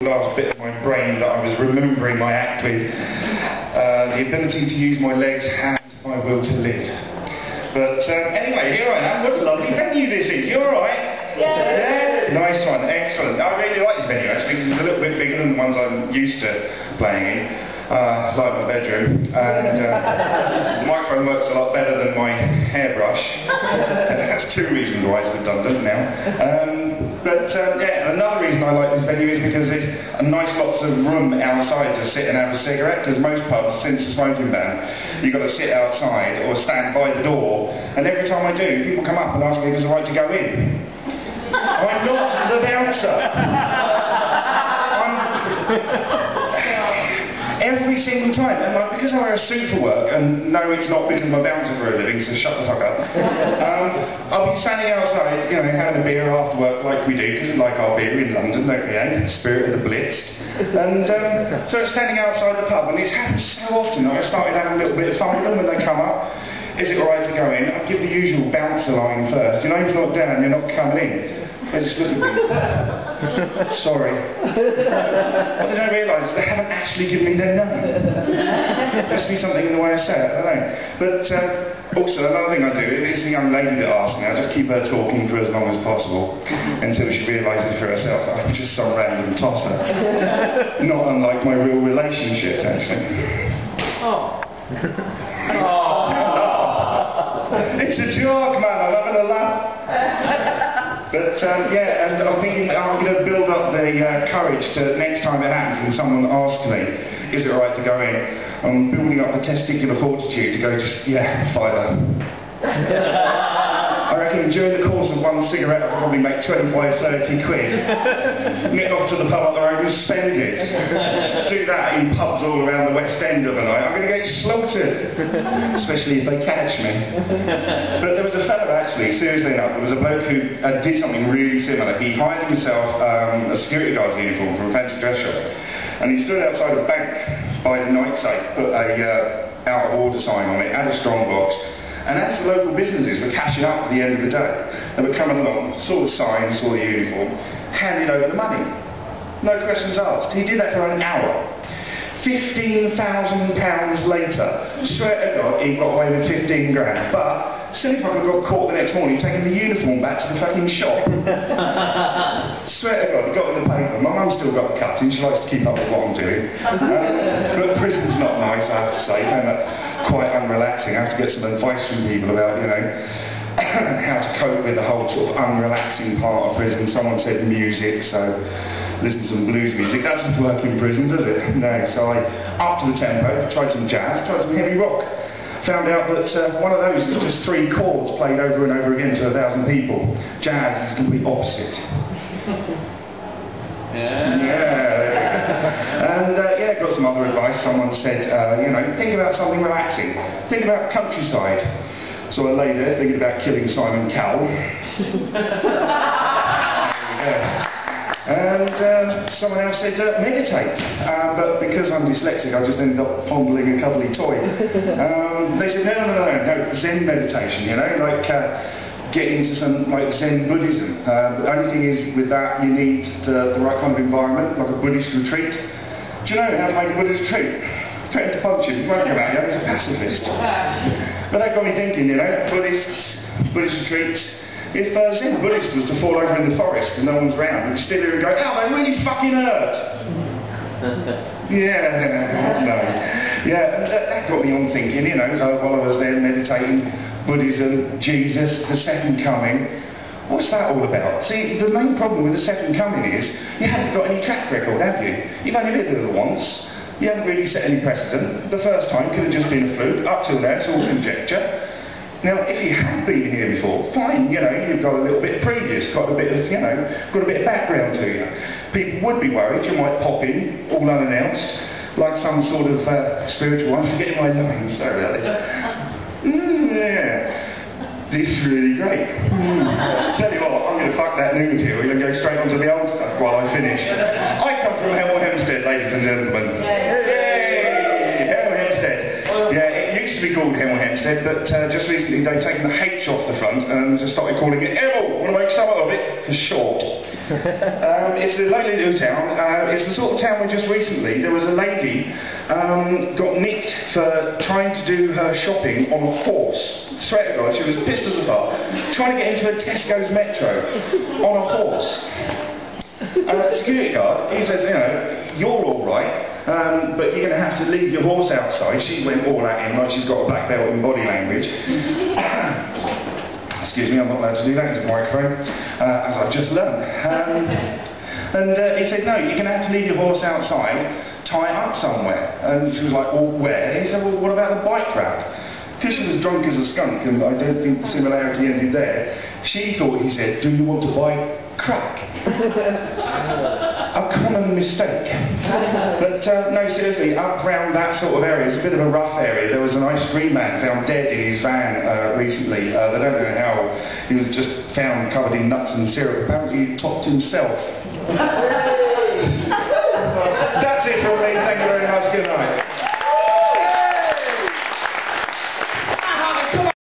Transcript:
last bit of my brain that I was remembering my act with, the ability to use my legs, hands, my will to live. But anyway, here I am. What a lovely venue this is. You alright? Yeah. Nice one, excellent. I really like this venue actually because it's a little bit bigger than the ones I'm used to playing in. Like my bedroom, and the microphone works a lot better than my hairbrush. That's two reasons why it's redundant now. Yeah, another reason I like this venue is because there's a nice lots of room outside to sit and have a cigarette, because most pubs, since the smoking ban, you've got to sit outside or stand by the door, and every time I do, people come up and ask me if it's alright to go in. I'm not the bouncer. Every single time, and like, because I wear a suit for work, and no, it's not because I'm a bouncer for a living, so shut the fuck up. I'll be standing outside, you know, having a beer after work like we do, because we like our beer in London, don't we, eh? Spirit of the Blitzed. And so it's standing outside the pub, and it's happened so often that I started having a little bit of fun with them when they come up. Is it alright to go in? I'll give the usual bouncer line first. You know, if you're not down, you're not coming in. They just look at me. Sorry. What they don't realise is they haven't actually given me their name. There must be something in the way I say it, I don't know. But also, another thing I do, if it's a young lady that asks me, I just keep her talking for as long as possible until she realises for herself I'm just some random tosser. Not unlike my real relationships, actually. Oh. It's a joke, man. I'm having a laugh. But yeah, and I'm thinking I'm going to build up the courage to next time it happens and someone asks me, is it alright to go in? I'm building up the testicular fortitude to go just, yeah, fire. I reckon during the course of one cigarette I could probably make 25, 30 quid. Nip off to the pub up the road and spend it. Do that in pubs all around the West End of the night. I'm going to get slaughtered. Especially if they catch me. But there was a fellow actually, seriously enough, there was a bloke who did something really similar. He hired himself a security guard's uniform from a fancy dress shop. And he stood outside a bank by the night safe, put a out of order sign on it, had a strong box. And as the local businesses were cashing up at the end of the day, they were coming along, saw the sign, saw the uniform, handed over the money. No questions asked. He did that for an hour. £15,000 later, swear to God, he got away with 15 grand. But, silly fucker got caught the next morning taking the uniform back to the fucking shop. Swear to God, he got in the paper. My mum's still got the cutting, she likes to keep up with what I'm doing. But prison's not nice, I have to say. Quite unrelaxing. I have to get some advice from people about, you know, how to cope with the whole sort of unrelaxing part of prison. Someone said music, so listen to some blues music. That doesn't work in prison, does it? No. So I upped the tempo, tried some jazz, tried some heavy rock. Found out that one of those is just 3 chords played over and over again to 1,000 people. Jazz is the complete opposite. And yeah, got some other advice. Someone said, you know, think about something relaxing. Think about countryside. So I lay there thinking about killing Simon Cowell. And someone else said, meditate. But because I'm dyslexic, I just ended up fondling a cuddly toy. They said, no, Zen meditation, you know, like get into some like Zen Buddhism. The only thing is with that you need the right kind of environment, like a Buddhist retreat. Do you know how to make a Buddhist retreat? Threaten to punch him, he won't come out, you know, he's a pacifist. But that got me thinking, you know, Buddhist retreats. If Zen Buddhist was to fall over in the forest and no one's around, we'd sit there and go, ow, they really fucking hurt. Yeah, that's nice. Yeah, that got me on thinking, you know, while I was there meditating. Buddhism, Jesus, the second coming. What's that all about? See, the main problem with the second coming is you haven't got any track record, have you? You've only been there once. You haven't really set any precedent. The first time could have just been a fluke. Up till now, it's all conjecture. Now, if you have been here before, fine, you know, you've got a little bit previous, got a bit of, you know, got a bit of background to you. People would be worried you might pop in, all unannounced, like some sort of spiritual, I'm forgetting my line, sorry about this. Yeah, this is really great. Tell you what, I'm going to fuck that new material and go straight onto the old stuff while I finish. I come from Hemel-Hempstead, ladies and gentlemen. Yay! Hemel-Hempstead. Yeah, it used to be called Hemel-Hempstead. Stansted, but just recently they've taken the H off the front and just started calling it Emil. Want to make something of it for short. It's a lovely little town. It's the sort of town where just recently there was a lady got nicked for trying to do her shopping on a horse. Swear to God, she was pissed as a fuck, trying to get into a Tesco's Metro on a horse. Security guard, he says, you know, you're all right, but you're going to have to leave your horse outside. She went all at him like she's got a black belt in body language. Excuse me, I'm not allowed to do that into the microphone, as I've just learned. He said, no, you're going to have to leave your horse outside, tie it up somewhere. And she was like, well, where? He said, well, what about the bike rack? Because she was drunk as a skunk, and I don't think the similarity ended there, she thought he said, do you want to buy crack? A common mistake. But no, seriously, up round that sort of area, it's a bit of a rough area. There was an ice cream man found dead in his van recently. They don't know how. He was just found covered in nuts and syrup. Apparently he topped himself.